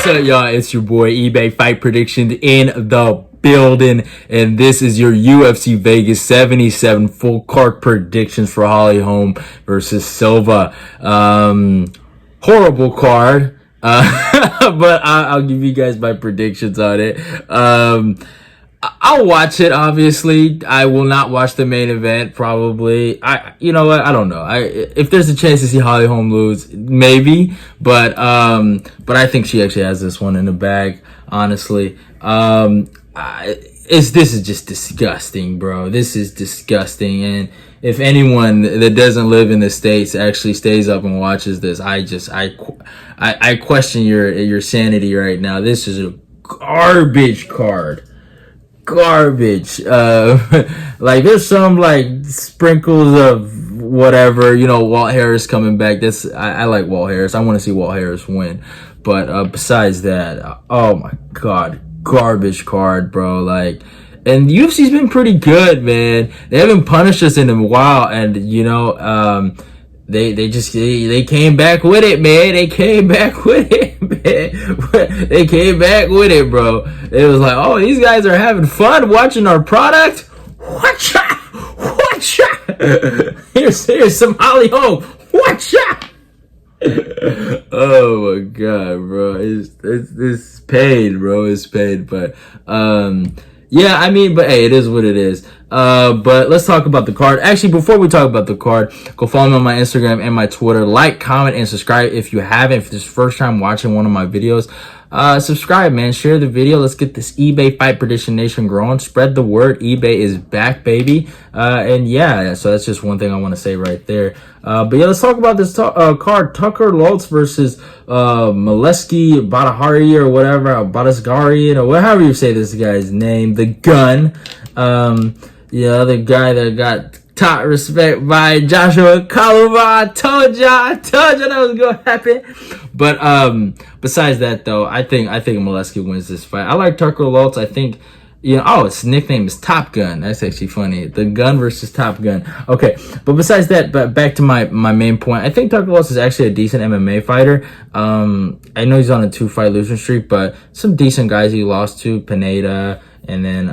What's up, y'all? It's your boy eBay Fight Predictions in the building, and this is your UFC Vegas 77 full card predictions for Holm versus Silva. Horrible card, but I'll give you guys my predictions on it. I'll watch it, obviously. I will not watch the main event, probably. You know what? I don't know. If there's a chance to see Holm lose, maybe. But I think she actually has this one in the bag, honestly. This is just disgusting, bro. This is disgusting. And if anyone that doesn't live in the States actually stays up and watches this, I question your sanity right now. This is a garbage card. Garbage. Like there's some like sprinkles of whatever, you know, Walt Harris coming back. I like Walt Harris. I want to see Walt Harris win. But besides that, oh my god, garbage card, bro. Like, and UFC's been pretty good, man. They haven't punished us in a while, and you know, they came back with it, man. They came back with it, man. They came back with it, bro. It was like, oh, these guys are having fun watching our product. Watcha, watcha. Here's some Holm. Watcha. Oh my god, bro. It's pain, bro. It's pain, but yeah, I mean, but hey, it is what it is. But let's talk about the card. Actually, before we talk about the card, go follow me on my Instagram and my Twitter. Like, comment, and subscribe if you haven't. If this is your first time watching one of my videos, subscribe, man. Share the video. Let's get this eBay Fight Prediction Nation growing. Spread the word. eBay is back, baby. And yeah, so that's just one thing I want to say right there. But yeah, let's talk about this card. Tucker Lutz versus Molesky Badahari or whatever, Badasgarian or whatever you say this guy's name. The gun. Yeah, the guy that got top respect by Joshua Kaluma. I told ya that was gonna happen. But besides that though, I think Molesky wins this fight. I like Tucker Lutz. I think, you know, his nickname is Top Gun. That's actually funny. The Gun versus Top Gun. Okay, but besides that, but back to my main point. I think Tucker Lutz is actually a decent MMA fighter. I know he's on a 2-fight losing streak, but some decent guys he lost to, Pineda, and then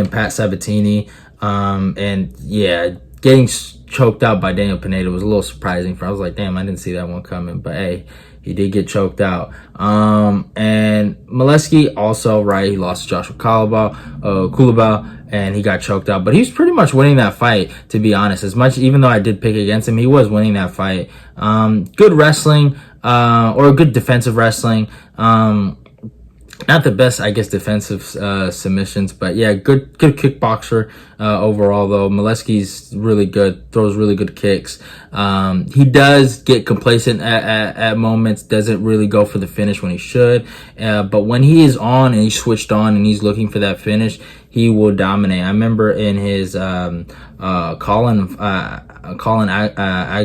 Pat Sabatini. And yeah, getting choked out by Daniel Pineda was a little surprising. I was like, damn, I didn't see that one coming. But hey, he did get choked out. And Molesky also, right, he lost to Joshua Kulabau, and he got choked out. But he's pretty much winning that fight, to be honest. Even though I did pick against him, he was winning that fight. Good wrestling, or good defensive wrestling. Not the best, I guess, defensive submissions, but yeah, good kickboxer overall. Though Molesky's really good, throws really good kicks. He does get complacent at moments, doesn't really go for the finish when he should. But when he is on and he's switched on and he's looking for that finish, he will dominate. I remember in his Colin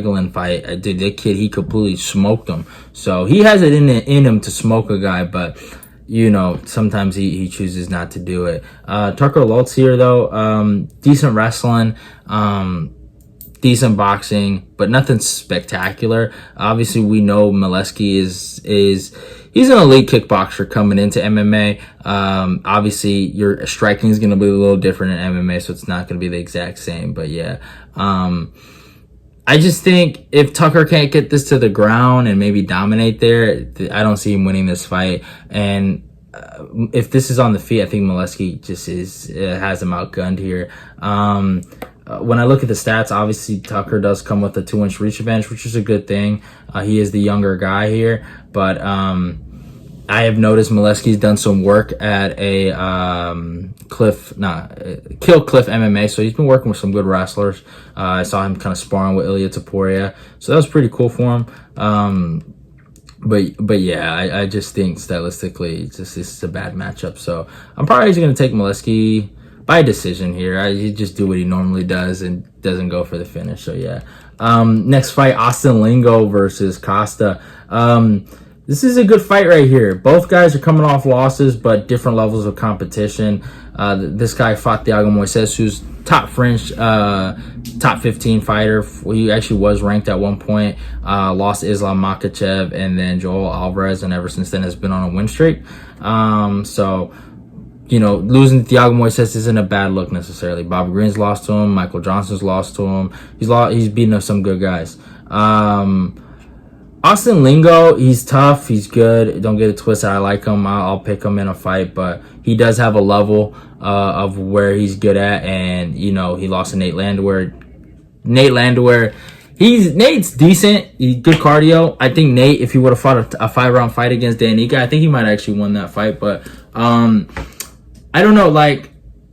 Ailin fight, dude, that kid, he completely smoked him. So he has it in him to smoke a guy, but you know, sometimes he chooses not to do it. Tucker Lutz here, though, decent wrestling, decent boxing, but nothing spectacular. Obviously, we know Molesky he's an elite kickboxer coming into MMA. Obviously, your striking is going to be a little different in MMA, so it's not going to be the exact same. But yeah, I just think if Tucker can't get this to the ground and maybe dominate there, I don't see him winning this fight. And if this is on the feet, I think Molesky just has him outgunned here. When I look at the stats, obviously Tucker does come with a 2-inch reach advantage, which is a good thing. He is the younger guy here, but I have noticed Molesky's done some work at a Kill Cliff MMA, so he's been working with some good wrestlers. I saw him kind of sparring with Ilya Taporia, so that was pretty cool for him. But yeah, I just think stylistically, this is a bad matchup. So I'm probably going to take Molesky by decision here. He just do what he normally does and doesn't go for the finish. So yeah. Next fight, Austin Lingo versus Costa. this is a good fight right here. Both guys are coming off losses, but different levels of competition. This guy fought Thiago Moises, who's top French, top 15 fighter. He actually was ranked at one point. Lost Islam Makhachev and then Joel Alvarez, and ever since then has been on a win streak. So, you know, losing to Thiago Moises isn't a bad look necessarily. Bobby Green's lost to him. Michael Johnson's lost to him. He's beaten up some good guys. Austin Lingo, he's tough, he's good. Don't get it twisted. I like him. I'll pick him in a fight, but he does have a level of where he's good at, and you know he lost to Nate Landwehr. Nate's decent. He's good cardio. I think Nate, if he would have fought a 5-round fight against Danica, I think he might actually won that fight. But I don't know. Like,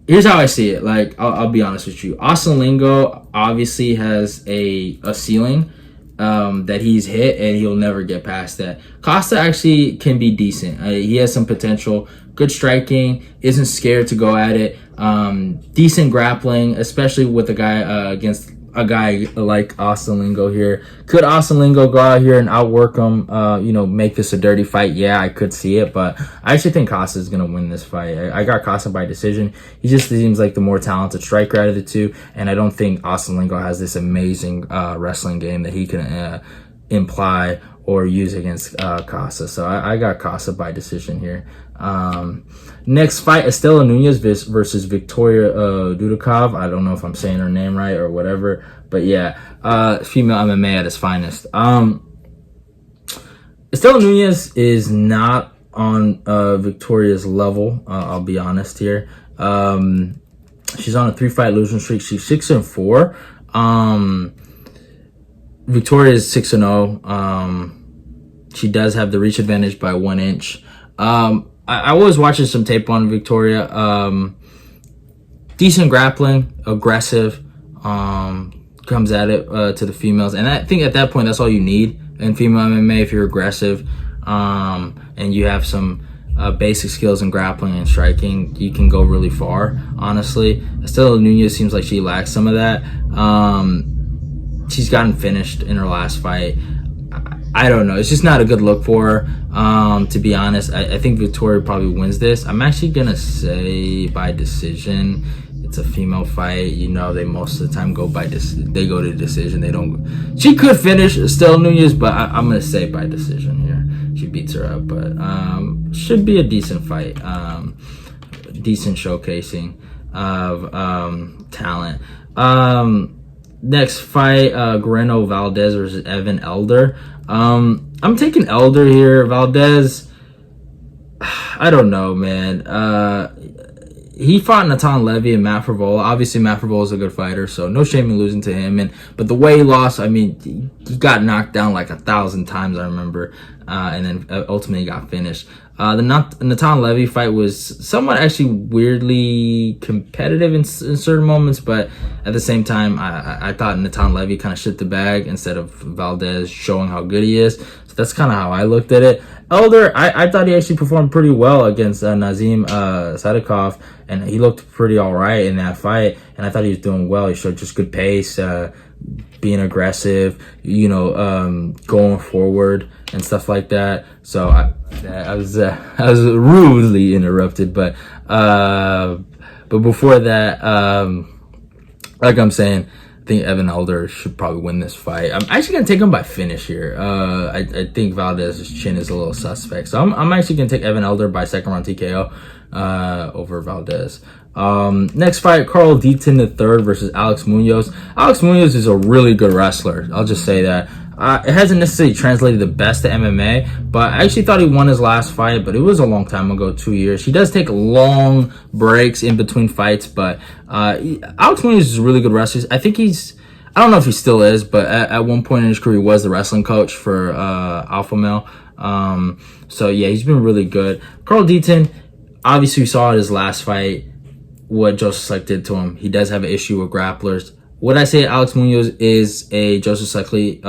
here's how I see it. Like, I'll be honest with you. Austin Lingo obviously has a ceiling that he's hit, and he'll never get past that. Costa actually can be decent. He has some potential. Good striking, isn't scared to go at it. Decent grappling, especially with a guy against a guy like Austin Lingo here. Could Austin Lingo go out here and outwork him, you know, make this a dirty fight? Yeah, I could see it, but I actually think Costa is going to win this fight. I got Costa by decision. He just seems like the more talented striker out of the two, and I don't think Austin Lingo has this amazing wrestling game that he can imply or use against Costa. So I got Costa by decision here. Next fight, Istela Nunes versus Victoria Dudakov. I don't know if I'm saying her name right or whatever, but yeah, female MMA at its finest. Estela Nunes is not on Victoria's level. I'll be honest here. She's on a 3-fight losing streak. She's 6-4. Victoria is 6-0. She does have the reach advantage by 1 inch. I was watching some tape on Victoria. Decent grappling, aggressive, comes at it to the females. And I think at that point, that's all you need in female MMA. If you're aggressive and you have some basic skills in grappling and striking, you can go really far, honestly. Estela Nunes seems like she lacks some of that. She's gotten finished in her last fight. I don't know. It's just not a good look for her. To be honest, I think Victoria probably wins this. I'm actually going to say by decision. It's a female fight. You know, they most of the time go by they go to decision. They don't. She could finish Estela Nunes, but I'm going to say by decision here. She beats her up, but should be a decent fight. Decent showcasing of talent. Next fight, Guerrero Valdéz versus Evan Elder. I'm taking Elder here. Valdéz, I don't know, man. He fought Natan Levy and Matt Frevola. Obviously, Matt Frevola is a good fighter, so no shame in losing to him. But the way he lost, I mean, he got knocked down like 1,000 times, I remember, and then ultimately got finished. The Natan Levy fight was somewhat actually weirdly competitive in certain moments, but at the same time, I thought Natan Levy kind of shit the bag instead of Valdéz showing how good he is. So that's kind of how I looked at it. Elder, I thought he actually performed pretty well against Nazim Sadykhov, and he looked pretty all right in that fight, and I thought he was doing well. He showed just good pace, being aggressive, you know, going forward and stuff like that. So I was rudely interrupted, but before that, like I'm saying, I think Evan Elder should probably win this fight. I'm actually gonna take him by finish here. I think Valdéz's chin is a little suspect, so I'm actually gonna take Evan Elder by 2nd round TKO over Valdéz. Next fight, Carl Deaton III versus Alex Munoz. Alex Munoz is a really good wrestler. I'll just say that. It hasn't necessarily translated the best to MMA, but I actually thought he won his last fight, but it was a long time ago, 2 years. He does take long breaks in between fights, but Alex Munoz is a really good wrestler. I think I don't know if he still is, but at one point in his career, he was the wrestling coach for Alpha Male. So yeah, he's been really good. Carl Deaton, obviously we saw at his last fight what Joseph Slick did to him. He does have an issue with grapplers. Would I say Alex Munoz is a Joseph Slickley,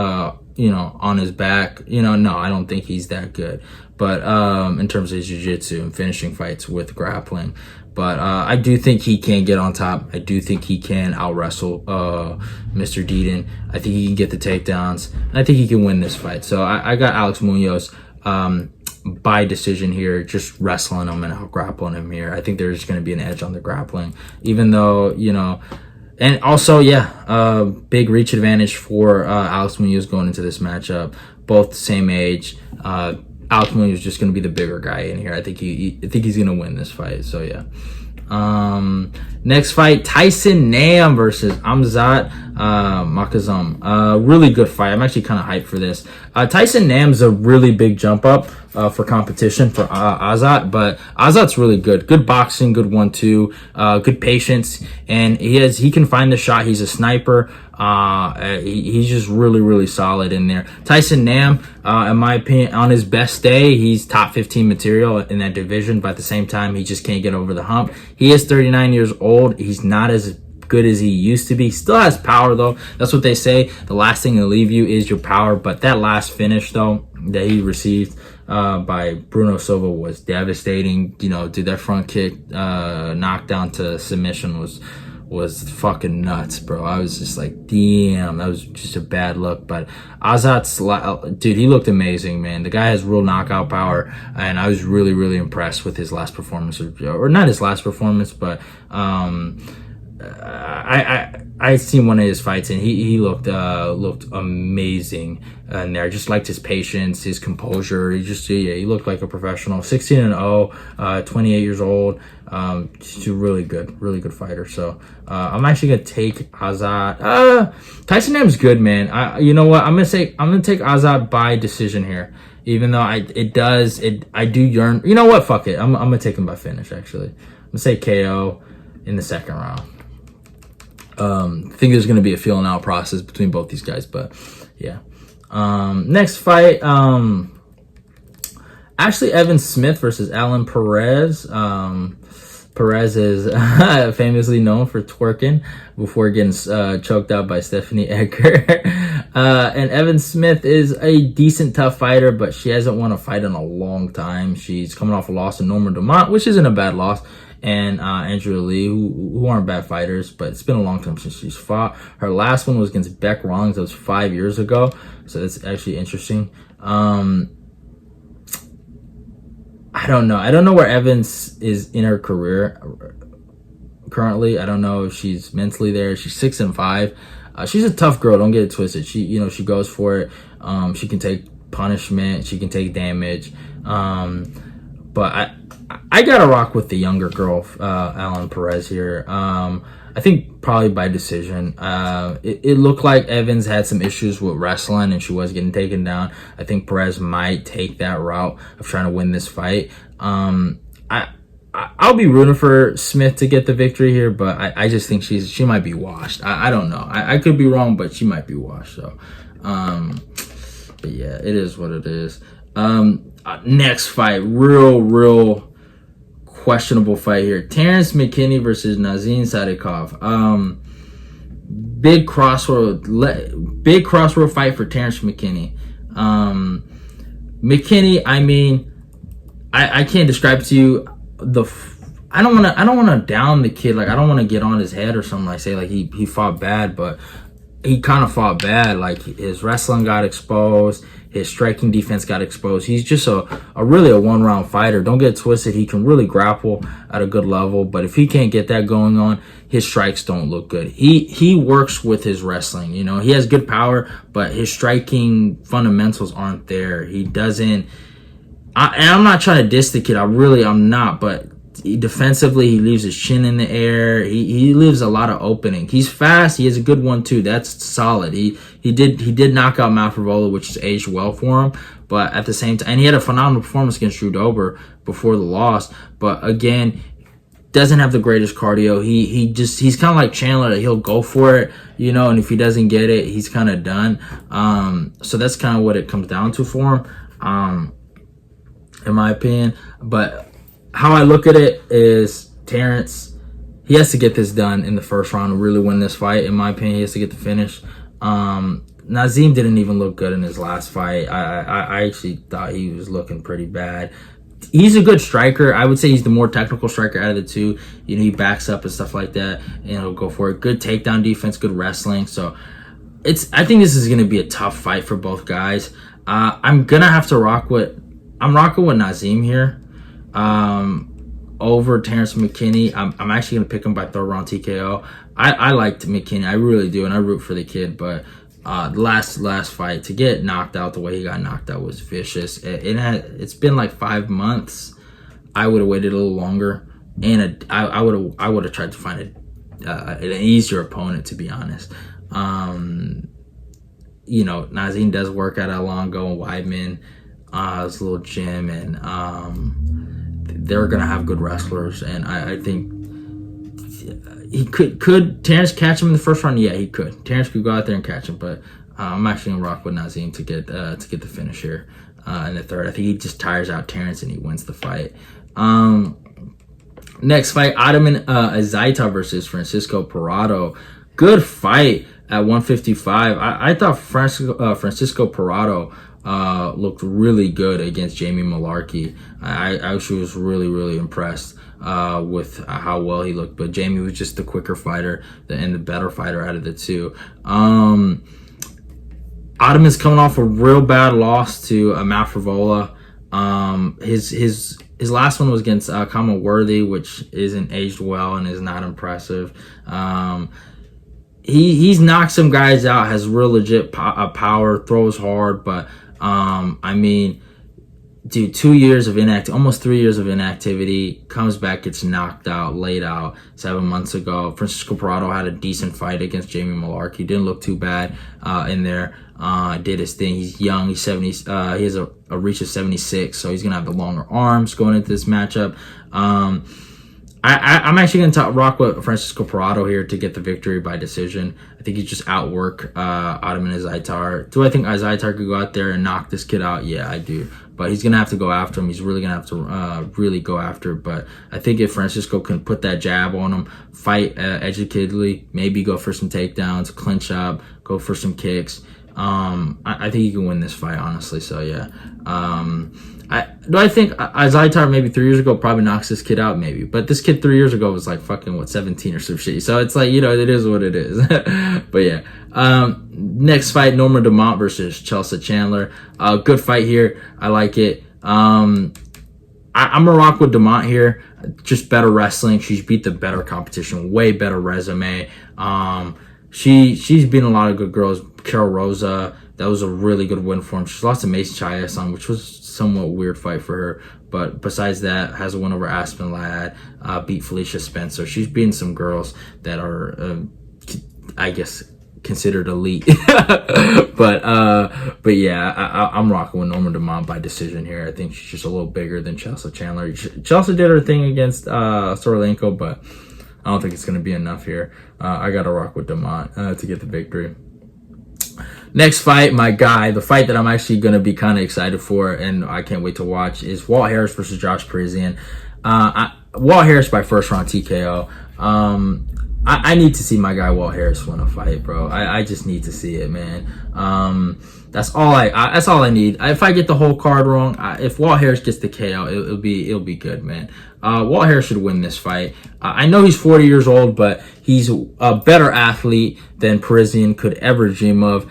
you know, on his back? You know, no, I don't think he's that good. But in terms of his jiu-jitsu and finishing fights with grappling. But I do think he can get on top. I do think he can out-wrestle Mr. Deaton. I think he can get the takedowns. And I think he can win this fight. So I got Alex Munoz by decision here, just wrestling him and out grappling him here. I think there's going to be an edge on the grappling, even though, you know, and also, big reach advantage for Alex Munoz going into this matchup. Both the same age. Alex Munoz is just going to be the bigger guy in here. I think he's going to win this fight. So yeah. Next fight, Tyson Nam versus Azat Maksum. Really good fight. I'm actually kind of hyped for this. Tyson Nam's a really big jump up for competition for Azat, but Azat's really good. Good boxing, good 1-2, good patience, and he can find the shot. He's a sniper. He's just really, really solid in there. Tyson Nam, in my opinion, on his best day, he's top 15 material in that division, but at the same time, he just can't get over the hump. He is 39 years old. He's not as good as he used to be. Still has power though. That's what they say. The last thing to leave you is your power. But that last finish though that he received by Bueno Silva was devastating. You know, dude, that front kick knockdown to submission was fucking nuts, bro. I was just like, damn, that was just a bad look. But Azat's, dude, he looked amazing, man. The guy has real knockout power, and I was really, really impressed with his last performance, or not his last performance, but I seen one of his fights, and he looked amazing in there. I just liked his patience, his composure. He looked like a professional. 16-0, 28 years old. Just a really good fighter. So I'm actually gonna take Azat. Tyson Nam's good, man. You know what? I'm gonna take Azat by decision here. Even though I do yearn. You know what? Fuck it. I'm gonna take him by finish. Actually, I'm gonna say KO in the second round. I think there's going to be a feeling out process between both these guys, but yeah. Next fight, Ashley Evans Smith versus Ailin Perez. Perez is famously known for twerking before getting choked out by Stephanie Edgar. And Evans Smith is a decent, tough fighter, but she hasn't won a fight in a long time. She's coming off a loss to Norma Dumont, which isn't a bad loss, and Andrea Lee, who aren't bad fighters, but it's been a long time since she's fought. Her last one was against Beck Rawlings. That was 5 years ago, so that's actually interesting. I don't know where Evans is in her career currently. I don't know if she's mentally there. She's 6-5. She's a tough girl. Don't get it twisted. She goes for it. She can take punishment. She can take damage. But I gotta rock with the younger girl, Ailin Perez here. I think probably by decision. It looked like Evans had some issues with wrestling and she was getting taken down. I think Perez might take that route of trying to win this fight. I'll be rooting for Smith to get the victory here, but I just think she might be washed. I don't know. I could be wrong, but she might be washed. So, but yeah, it is what it is. Next fight, real questionable fight here. Terrance McKinney versus Nazim Sadykhov. Big crossroad fight for Terrance McKinney. McKinney, I mean, I can't describe to you I don't want to down the kid. Like, I don't want to get on his head or something, like say like he fought bad, but he kind of fought bad. Like, his wrestling got exposed, his striking defense got exposed. He's just a really one-round fighter. Don't get twisted. He can really grapple at a good level, but if he can't get that going on, his strikes don't look good. He works with his wrestling. You know, he has good power, but his striking fundamentals aren't there. He doesn't. And I'm not trying to diss the kid. I'm not, but defensively, he leaves his chin in the air. He leaves a lot of opening. He's fast. He has a good 1-2. That's solid. He did knock out Mafrovola, which has aged well for him. But at the same time, and he had a phenomenal performance against Drew Dober before the loss. But again, doesn't have the greatest cardio. He's kind of like Chandler. He'll go for it, you know, and if he doesn't get it, he's kind of done. So that's kind of what it comes down to for him, in my opinion. But how I look at it is Terrance, he has to get this done in the first round to really win this fight. In my opinion, he has to get the finish. Nazim didn't even look good in his last fight. I actually thought he was looking pretty bad. He's a good striker. I would say he's the more technical striker out of the two. You know, he backs up and stuff like that, and he'll go for it. Good takedown defense, good wrestling. So I think this is going to be a tough fight for both guys. I'm going to have to rock with I'm rocking with Nazim here. Over Terrance McKinney. I'm actually gonna pick him by third round TKO. I liked McKinney, I really do, and I root for the kid. But last fight, to get knocked out the way he got knocked out was vicious. It's been like 5 months. I would have waited a little longer, and I would have tried to find an easier opponent, to be honest. You know, Nazim does work at Lingo and Weidman, his little gym, and they're gonna have good wrestlers, and I think he could Terrance catch him in the first round? Yeah, he could. Terrance could go out there and catch him, but I'm actually gonna rock with Nazim to get the finish here in the third. I think he just tires out Terrance and he wins the fight. Next fight, Ottman Azaitar versus Francisco Prado. Good fight at 155. I thought Francisco Prado looked really good against Jamie Mullarkey. I actually was really impressed with how well he looked, but Jamie was just the quicker fighter and the better fighter out of the two. Ottman's coming off a real bad loss to Matt Frivola. His last one was against Kama Worthy, which isn't aged well and is not impressive. He's knocked some guys out, has real legit power, throws hard, but I mean, dude, 2 years of almost 3 years of inactivity, comes back, gets knocked out, laid out 7 months ago. Francisco Prado had a decent fight against Jamie Mullarkey. Didn't look too bad in there. Did his thing. He's young. He's 70. He has a reach of 76, so he's gonna have the longer arms going into this matchup. I'm actually going to rock with Francisco Prado here to get the victory by decision. I think he just outwork Ottman Azaitar. Do I think Azaitar could go out there and knock this kid out? Yeah, I do. But he's going to have to go after him. He's really going to have to really go after it. But I think if Francisco can put that jab on him, fight educatedly, maybe go for some takedowns, clinch up, go for some kicks, I think he can win this fight, honestly. So, yeah. I think Azaitar maybe 3 years ago probably knocks this kid out, maybe. But this kid 3 years ago was like fucking, 17 or some shit. So it's like, you know, it is what it is. But yeah. Next fight, Norma Dumont versus Chelsea Chandler. Good fight here. I like it. I'm gonna rock with Dumont here. Just better wrestling. She's beat the better competition. Way better resume. She's beaten a lot of good girls. Carol Rosa, that was a really good win for him. She's lost to Macy Chiasson, which was somewhat weird fight for her. But besides that, has a win over Aspen Ladd, beat Felicia Spencer. She's beaten some girls that are, I guess, considered elite. but yeah, I'm rocking with Norma Dumont by decision here. I think she's just a little bigger than Chelsea Chandler. Chelsea did her thing against Sorolenko, but I don't think it's going to be enough here. I got to rock with Dumont to get the victory. Next fight, my guy, the fight that I'm actually going to be kind of excited for and I can't wait to watch is Walt Harris versus Josh Parisian. Walt Harris by first round TKO. I need to see my guy Walt Harris win a fight, bro. I just need to see it, man. That's all I need. If I get the whole card wrong, if Walt Harris gets the KO, it'll be good, man. Walt Harris should win this fight. I know he's 40 years old, but he's a better athlete than Parisian could ever dream of.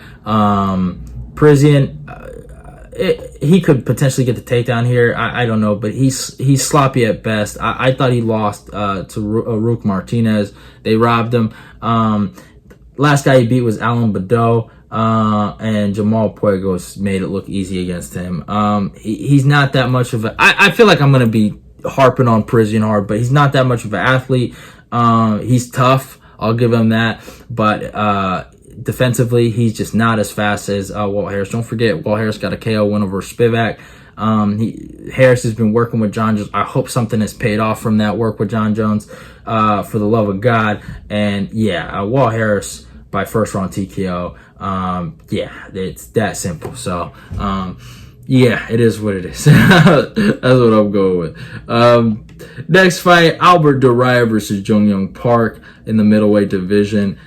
Parisian, he could potentially get the takedown here. I don't know, but he's sloppy at best. I thought he lost to Rook Martinez. They robbed him. Last guy he beat was Alan Badeau. And Jamal Puegos made it look easy against him. He's not that much of a... I feel like I'm going to be harping on Parisian hard, but he's not that much of an athlete. He's tough. I'll give him that. But defensively, he's just not as fast as Walt Harris. Don't forget, Walt Harris got a KO win over Spivak. Harris has been working with John Jones. I hope something has paid off from that work with John Jones, for the love of God. And yeah, Walt Harris by first round TKO. Yeah, it's that simple. So, yeah, it is what it is. That's what I'm going with. Next fight, Albert Duraev versus Jong Park in the middleweight division.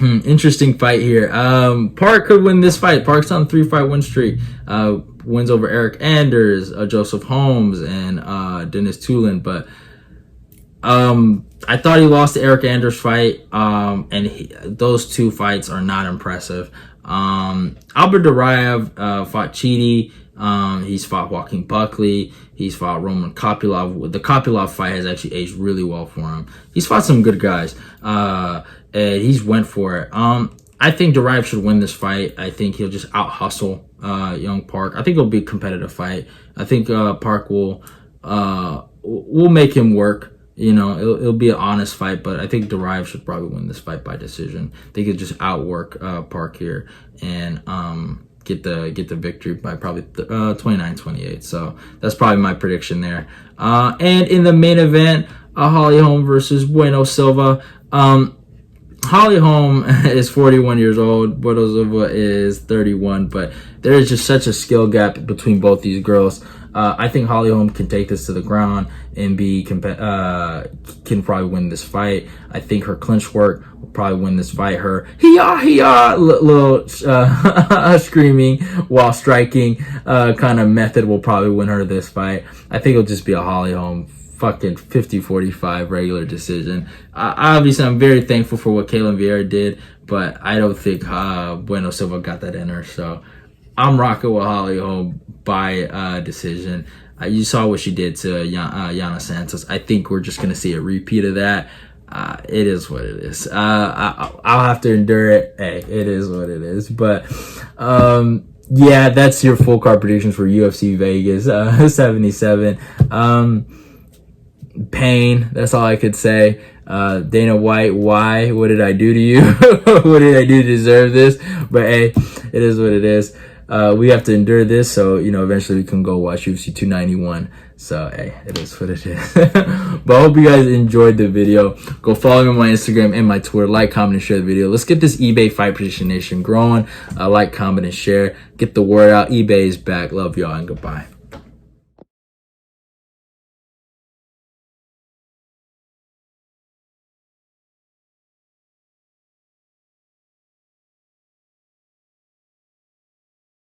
Interesting fight here. Park could win this fight. Park's on a 3-fight win streak. Wins over Eric Anders, Joseph Holmes, and Dennis Tulin. But I thought he lost the Eric Anders fight, and those two fights are not impressive. Albert Duraev fought Chidi He's fought Joaquin Buckley. He's fought Roman Kopylov. The Kopylov fight has actually aged really well for him. He's fought some good guys. And he's went for it. I think Duraev should win this fight. I think he'll just out hustle Young Park. I think it'll be a competitive fight. I think Park will make him work. You know, it'll be an honest fight, but I think Duraev should probably win this fight by decision. They could just outwork Park here and get the victory by probably 29-28. So that's probably my prediction there. And in the main event, Holly Holm versus Bueno Silva. Holly Holm is 41 years old. Bueno Silva is 31, but there is just such a skill gap between both these girls. I think Holly Holm can take this to the ground and can probably win this fight. I think her clinch work will probably win this fight. Her little screaming while striking kind of method will probably win her this fight. I think it'll just be a Holly Holm fucking 50-45 regular decision. Obviously, I'm very thankful for what Kaylin Vieira did, but I don't think Bueno Silva got that in her. So I'm rocking with Holly Holm by decision. You saw what she did to Yana Santos. I think we're just going to see a repeat of that. It is what it is. I'll have to endure it. Hey, it is what it is. But yeah, that's your full card predictions for UFC Vegas 77. Pain. That's all I could say. Dana White, why? What did I do to you? What did I do to deserve this? But hey, it is what it is. We have to endure this, so you know eventually we can go watch UFC 291. So hey, it is what it is. But I hope you guys enjoyed the video. Go follow me on my Instagram and my Twitter. Like, comment, and share the video. Let's get this eBay Fight Prediction Nation growing. Like, comment, and share. Get the word out. eBay is back. Love y'all and goodbye.